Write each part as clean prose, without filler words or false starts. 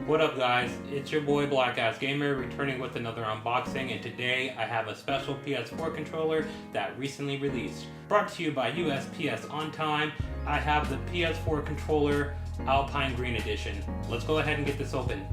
What up guys, it's your boy BlackAssGamer returning with another unboxing, and today I have a special PS4 controller that recently released. Brought to you by USPS On Time, I have the PS4 controller Alpine Green Edition. Let's go ahead and get this open.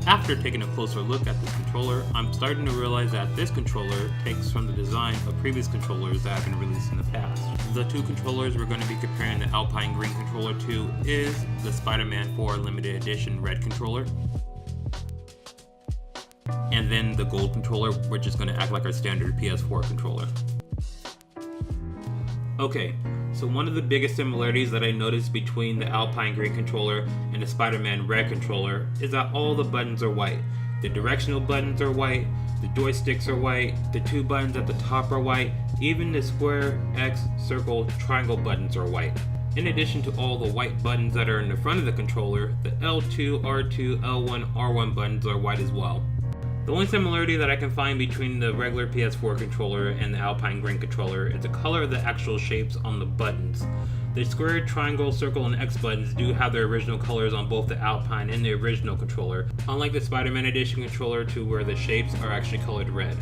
After taking a closer look at this controller, I'm starting to realize that this controller takes from the design of previous controllers that have been released in the past. The two controllers we're going to be comparing the Alpine Green controller to is the Spider-Man 4 Limited Edition Red controller, and then the Gold controller, which is going to act like our standard PS4 controller. Okay, so one of the biggest similarities that I noticed between the Alpine Green controller and the Spider-Man Red controller is that all the buttons are white. The directional buttons are white, the joysticks are white, the two buttons at the top are white, even the square, X, circle, triangle buttons are white. In addition to all the white buttons that are in the front of the controller, the L2, R2, L1, R1 buttons are white as well. The only similarity that I can find between the regular PS4 controller and the Alpine Green controller is the color of the actual shapes on the buttons. The square, triangle, circle, and X buttons do have their original colors on both the Alpine and the original controller, unlike the Spider-Man Edition controller to where the shapes are actually colored red.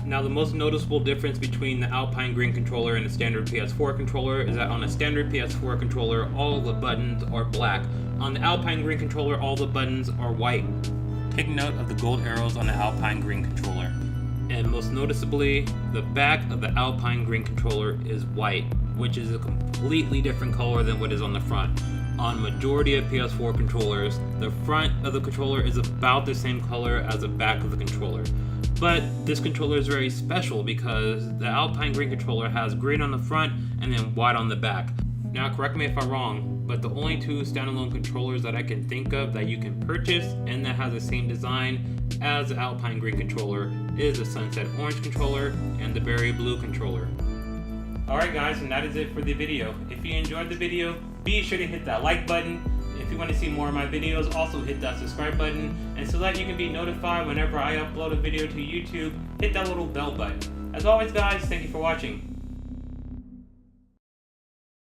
Now, the most noticeable difference between the Alpine Green controller and the standard PS4 controller is that on a standard PS4 controller, all the buttons are black. On the Alpine Green controller, all the buttons are white. Take note of the gold arrows on the Alpine Green controller. And most noticeably, the back of the Alpine Green controller is white, which is a completely different color than what is on the front. On majority of PS4 controllers, the front of the controller is about the same color as the back of the controller. But this controller is very special because the Alpine Green controller has green on the front and then white on the back. Now, correct me if I'm wrong, but the only two standalone controllers that I can think of that you can purchase and that has the same design as the Alpine Green controller is the Sunset Orange controller and the Berry Blue controller. Alright guys, and that is it for the video. If you enjoyed the video, be sure to hit that like button. If you want to see more of my videos, also hit that subscribe button. And so that you can be notified whenever I upload a video to YouTube, hit that little bell button. As always guys, thank you for watching.